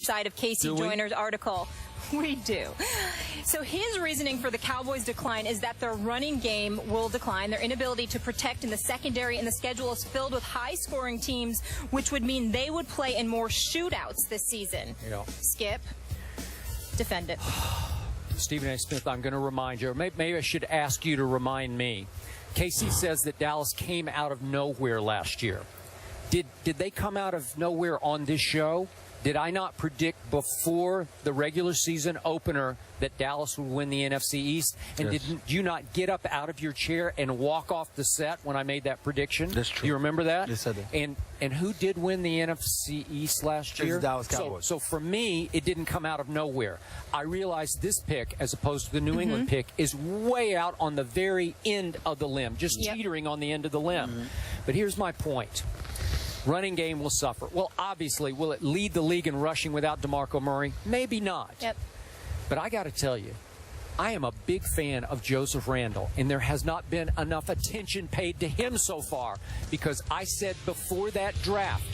side of Casey Joyner's article. We do. So his reasoning for the Cowboys' decline is that their running game will decline. Their inability to protect in the secondary, and the schedule is filled with high-scoring teams, which would mean they would play in more shootouts this season. Yeah. Skip, defend it. Stephen A. Smith, I'm going to remind you, or maybe I should ask you to remind me. Casey says that Dallas came out of nowhere last year. Did they come out of nowhere on this show? Did I not predict before the regular season opener that Dallas would win the NFC East? And yes. Did you not get up out of your chair and walk off the set when I made that prediction? That's true. Do you remember that? Yes, I did. And who did win the NFC East last year? The Dallas Cowboys. So for me, it didn't come out of nowhere. I realized this pick, as opposed to the New England pick, is way out on the very end of the limb, just teetering on the end of the limb. But here's my point. Running game will suffer. Well, obviously, will it lead the league in rushing without DeMarco Murray? Maybe not. Yep. But I got to tell you, I am a big fan of Joseph Randle, and there has not been enough attention paid to him so far, because I said before that draft,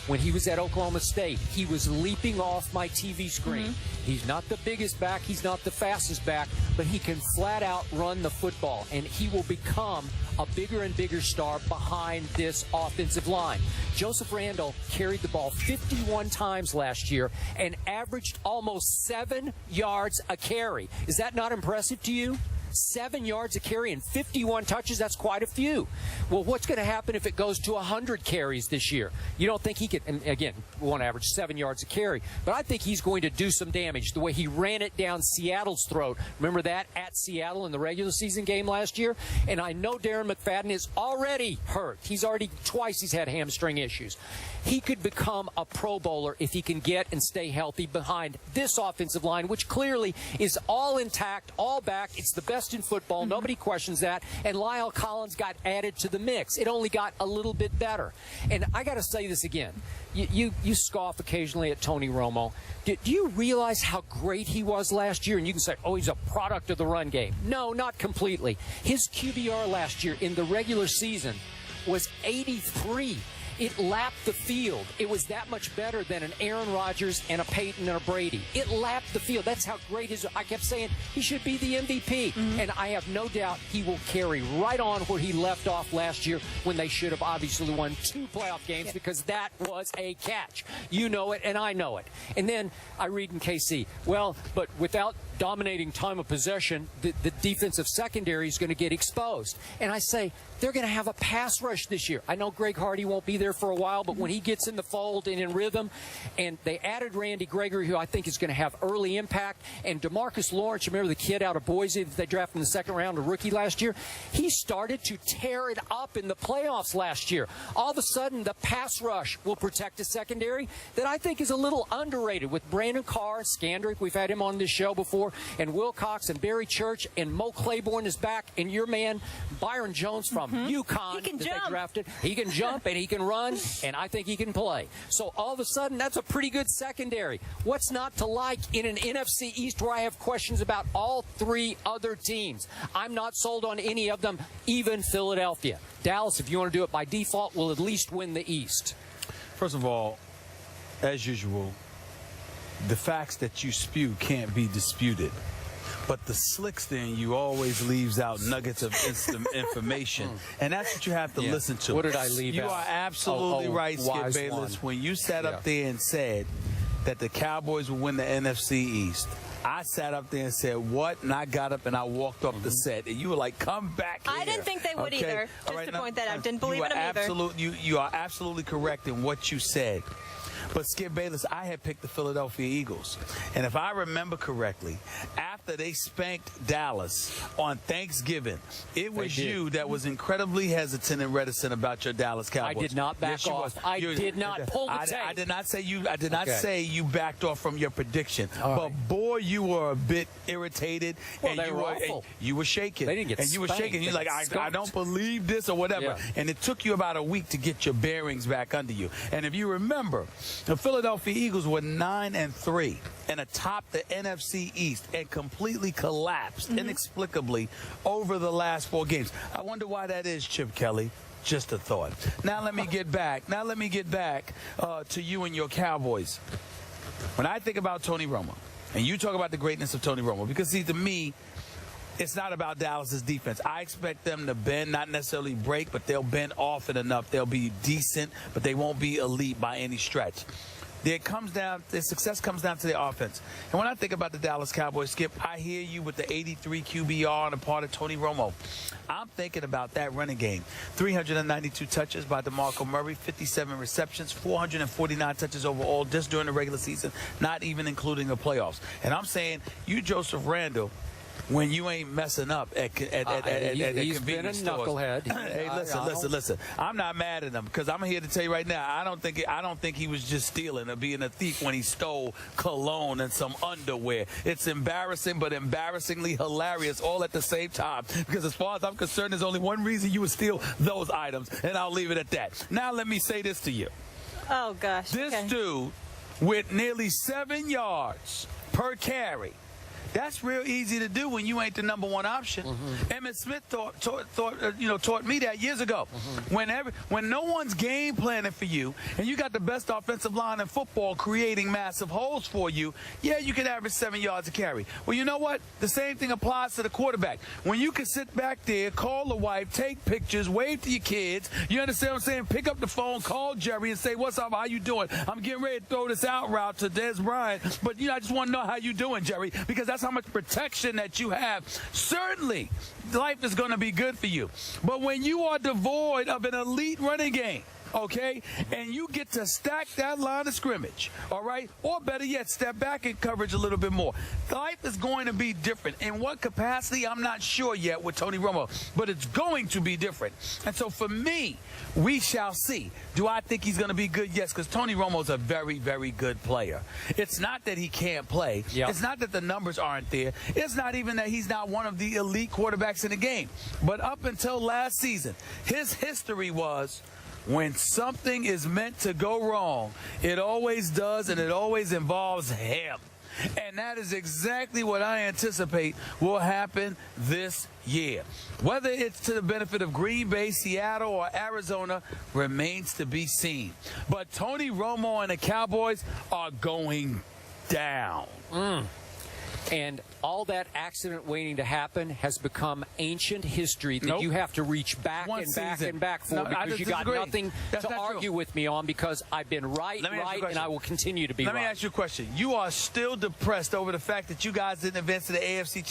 when he was at Oklahoma State, he was leaping off my TV screen. He's not the biggest back, he's not the fastest back, but he can flat out run the football, and he will become a bigger and bigger star behind this offensive line. Joseph Randle carried the ball 51 times last year and averaged almost 7 yards a carry. Is that not impressive to you? 7 yards a carry and 51 touches, that's quite a few. Well, what's going to happen if it goes to 100 carries this year? You don't think he could, and again, we want to average 7 yards a carry, but I think he's going to do some damage. The way he ran it down Seattle's throat, remember that at Seattle in the regular season game last year? And I know Darren McFadden is already hurt. He's had hamstring issues. He could become a Pro Bowler if he can get and stay healthy behind this offensive line, which clearly is all intact, all back. It's the best in football. Nobody questions that. And Lyle Collins got added to the mix. It only got a little bit better. And I got to say this again. You scoff occasionally at Tony Romo. Do you realize how great he was last year? And you can say, oh, he's a product of the run game. No, not completely. His QBR last year in the regular season was 83. It lapped the field. It was that much better than an Aaron Rodgers and a Peyton and a Brady. It lapped the field. That's how great his. I kept saying he should be the MVP. And I have no doubt he will carry right on where he left off last year, when they should have obviously won 2 playoff games, because that was a catch. You know it, and I know it. And then I read in KC, well, but without dominating time of possession, the defensive secondary is going to get exposed. And I say, they're going to have a pass rush this year. I know Greg Hardy won't be there for a while, but when he gets in the fold and in rhythm, and they added Randy Gregory, who I think is going to have early impact, and DeMarcus Lawrence, remember the kid out of Boise that they drafted in the second round, a rookie last year? He started to tear it up in the playoffs last year. All of a sudden, the pass rush will protect a secondary that I think is a little underrated, with Brandon Carr, Skandrick, we've had him on this show before, and Wilcox and Barry Church, and Mo Claiborne is back, and your man Byron Jones from UConn that they drafted. He can jump and he can run, and I think he can play. So all of a sudden, that's a pretty good secondary. What's not to like in an NFC East where I have questions about all 3 other teams? I'm not sold on any of them, even Philadelphia. Dallas, if you want to do it by default, will at least win the East. First of all, as usual, the facts that you spew can't be disputed. But the slickster in you always leaves out nuggets of instant information. And that's what you have to listen to. What did I leave out? You are absolutely right, Skip Bayless. When you sat up there and said that the Cowboys would win the NFC East, I sat up there and said, what? And I got up and I walked off the set. And you were like, come back here. I didn't think they would either. Just to point that out. Didn't believe in them either. You are absolutely correct in what you said. But Skip Bayless, I had picked the Philadelphia Eagles. And if I remember correctly, after they spanked Dallas on Thanksgiving, it was you that was incredibly hesitant and reticent about your Dallas Cowboys. I did not back off. I did not pull the tape. I did not say you. I did not say you backed off from your prediction. But boy, you were a bit irritated. Well, and you were shaking. They didn't get and you were shaking. You're like, I don't believe this or whatever. Yeah. And it took you about a week to get your bearings back under you. And if you remember, the Philadelphia Eagles were 9-3 and atop the NFC East and completely collapsed inexplicably over the last 4 games. I wonder why that is, Chip Kelly. Just a thought. Now let me get back. To you and your Cowboys. when I think about Tony Romo, and you talk about the greatness of Tony Romo, because, see, to me, it's not about Dallas's defense. I expect them to bend, not necessarily break, but they'll bend often enough. They'll be decent, but they won't be elite by any stretch. Their success comes down to their offense. And when I think about the Dallas Cowboys, Skip, I hear you with the 83 QBR on the part of Tony Romo. I'm thinking about that running game. 392 touches by DeMarco Murray, 57 receptions, 449 touches overall just during the regular season, not even including the playoffs. And I'm saying, you, Joseph Randle, when you ain't messing up at he's convenience been a stores. knucklehead. Hey, listen. I'm not mad at him, because I'm here to tell you right now, I don't think he was just stealing or being a thief when he stole cologne and some underwear. It's embarrassing, but embarrassingly hilarious all at the same time, because as far as I'm concerned, there's only one reason you would steal those items, and I'll leave it at that. Now let me say this to you. Oh, gosh. This dude with nearly 7 yards per carry, that's real easy to do when you ain't the number one option. Emmitt Smith taught me that years ago. When no one's game planning for you, and you got the best offensive line in football creating massive holes for you, yeah, you can average 7 yards a carry. Well, you know what? The same thing applies to the quarterback. When you can sit back there, call the wife, take pictures, wave to your kids, you understand what I'm saying? Pick up the phone, call Jerry, and say, "What's up? How you doing? I'm getting ready to throw this out route to Des Bryant, but I just want to know how you doing, Jerry," because that's how much protection that you have. Certainly, life is going to be good for you. But when you are devoid of an elite running game, okay, and you get to stack that line of scrimmage, all right, or better yet, step back in coverage a little bit more, life is going to be different. In what capacity, I'm not sure yet with Tony Romo, but it's going to be different. And so for me, we shall see. Do I think he's going to be good? Yes, because Tony Romo's a very, very good player. It's not that he can't play. Yep. It's not that the numbers aren't there. It's not even that he's not one of the elite quarterbacks in the game. But up until last season, his history was, when something is meant to go wrong, it always does, and it always involves him. And that is exactly what I anticipate will happen this year. Whether it's to the benefit of Green Bay, Seattle, or Arizona remains to be seen. But Tony Romo and the Cowboys are going down. And all that accident waiting to happen has become ancient history that you have to reach back and back for, because you got nothing to argue with me on, because I've been right, and I will continue to be right. Let me ask you a question. You are still depressed over the fact that you guys didn't advance to the NFC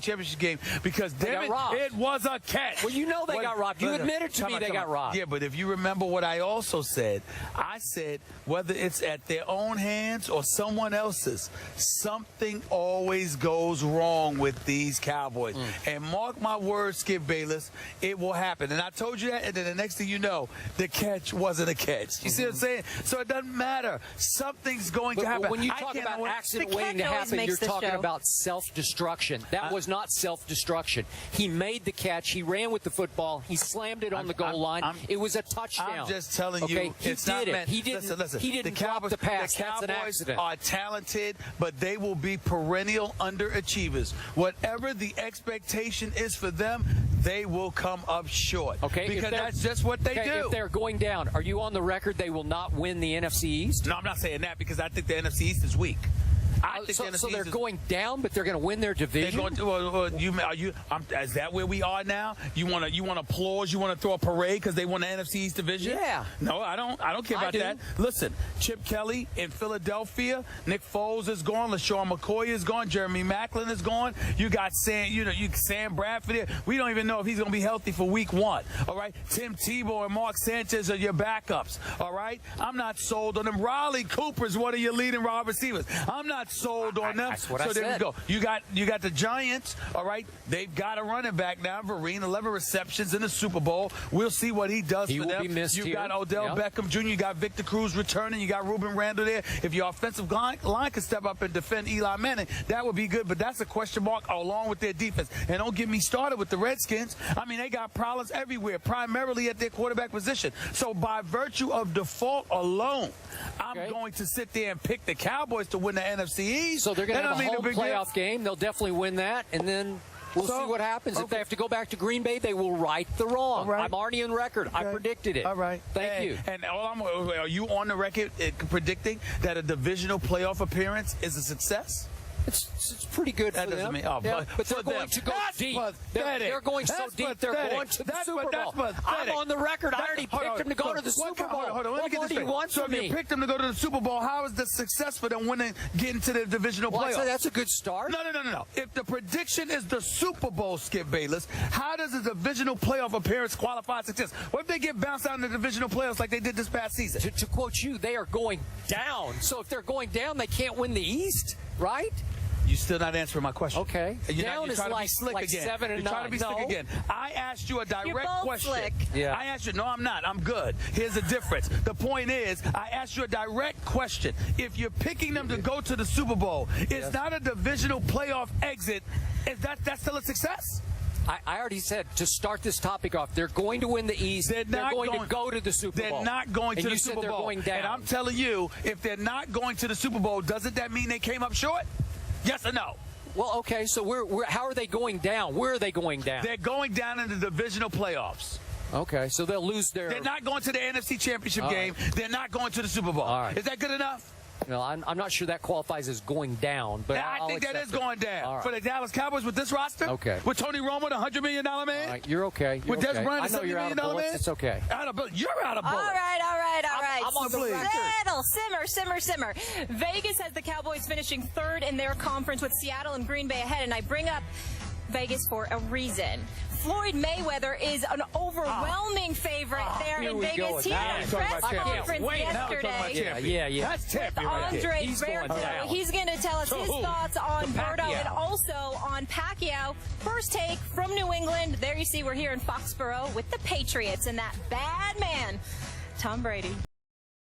Championship game because, damn it, it was a catch. Well, you know they got robbed. You admitted to me they got robbed. Yeah, but if you remember what I also said, I said whether it's at their own hands or someone else's, something always goes wrong with these Cowboys. And mark my words, Skip Bayless, it will happen. And I told you that, and then the next thing you know, the catch wasn't a catch. You see what I'm saying? So it doesn't matter. Something's going to happen. When you talk about accident waiting to happen, you're talking about self-destruction. That was not self-destruction. He made the catch. He ran with the football. He slammed it on the goal line. It was a touchdown. I'm just telling you, it's not meant. He didn't, listen, he didn't drop the pass. That's an accident. Are talented, but they will be perennial underachievers. Whatever the expectation is for them, they will come up short. Okay, because that's just what they do. If they're going down, are you on the record they will not win the NFC East? No, I'm not saying that, because I think the NFC East is weak. So they're going down, but they're going to win their division. Is that where we are now? You want to applause? You want to throw a parade because they won the NFC East division? Yeah. No, I don't care about that. Listen, Chip Kelly in Philadelphia. Nick Foles is gone. LaShawn McCoy is gone. Jeremy Maclin is gone. You got Sam Bradford here. We don't even know if he's going to be healthy for Week 1. All right. Tim Tebow and Mark Sanchez are your backups. All right. I'm not sold on them. Riley Cooper is one of your leading wide receivers. I'm not sold on them. That's what I said. There we go. You got the Giants, all right? They've got a running back now, Vereen, 11 receptions in the Super Bowl. We'll see what he does for them. Will be missed you here. got Odell Beckham Jr., you got Victor Cruz returning, you got Ruben Randle there. If your offensive line can step up and defend Eli Manning, that would be good, but that's a question mark along with their defense. And don't get me started with the Redskins. I mean, they got problems everywhere, primarily at their quarterback position. So by virtue of default alone, I'm going to sit there and pick the Cowboys to win the NFC East. So they're going to have a home playoff game. They'll definitely win that. And then We'll see what happens. If they have to go back to Green Bay, they will right the wrong. Right. I'm already on record. I predicted it. All right. Thank you. And are you on the record predicting that a divisional playoff appearance is a success? It's pretty good That for doesn't them. mean, but they're going to go deep. They're going so deep, they're going to the Super Bowl. I'm on the record. I already picked them to go to the Super Bowl. Hold on. Let me get What this do you want so from if me? you picked them to go to the Super Bowl, how is the success for them getting to the divisional Well, I'd playoff? say that's a good start. No. If the prediction is the Super Bowl, Skip Bayless, how does a divisional playoff appearance qualify as success? What if they get bounced out in the divisional playoffs like they did this past season? To quote you, they are going down. So if they're going down, they can't win the East, right? You're still not answering my question. Okay. You're Down is trying to be like slick again. 7 and You're trying to 9. be slick No. again. I asked you a direct You're both question. slick. Yeah. I asked you. No, I'm not. I'm good. Here's the difference. The point is, I asked you a direct question. If you're picking them to go to the Super Bowl, it's not a divisional playoff exit. Is that's still a success? I already said, to start this topic off, they're going to win the East. They're going to go to the Super Bowl. They're not going to the Super Bowl. They're going down. And I'm telling you, if they're not going to the Super Bowl, doesn't that mean they came up short? Yes or no? Well, okay, so how are they going down? Where are they going down? They're going down in the divisional playoffs. Okay, so they'll lose their... They're not going to the NFC Championship All game. right. They're not going to the Super Bowl. All right. Is that good enough? No, I'm not sure that qualifies as going down, but I think that is going down All right. for the Dallas Cowboys with this roster. Okay. With Tony Romo, the $100 million man. All right, you're okay. With Des Bryant, I the know you're $70 out of million bullets. man. It's okay. Out of bullets. You're out of bullets. All right. I'm on the record. Simmer. Vegas has the Cowboys finishing third in their conference with Seattle and Green Bay ahead, and I bring up Vegas for a reason. Floyd Mayweather is an overwhelming favorite there here in we Vegas. go. He Now had we're a talking press about champions. conference Wait, now we're talking about yesterday. champions. Yeah. That's champion right there. Andre He's going Berto. down. He's going to tell us his who? thoughts on To Berto Pacquiao. and also on Pacquiao. First take from New England. There you see we're here in Foxborough with the Patriots and that bad man, Tom Brady.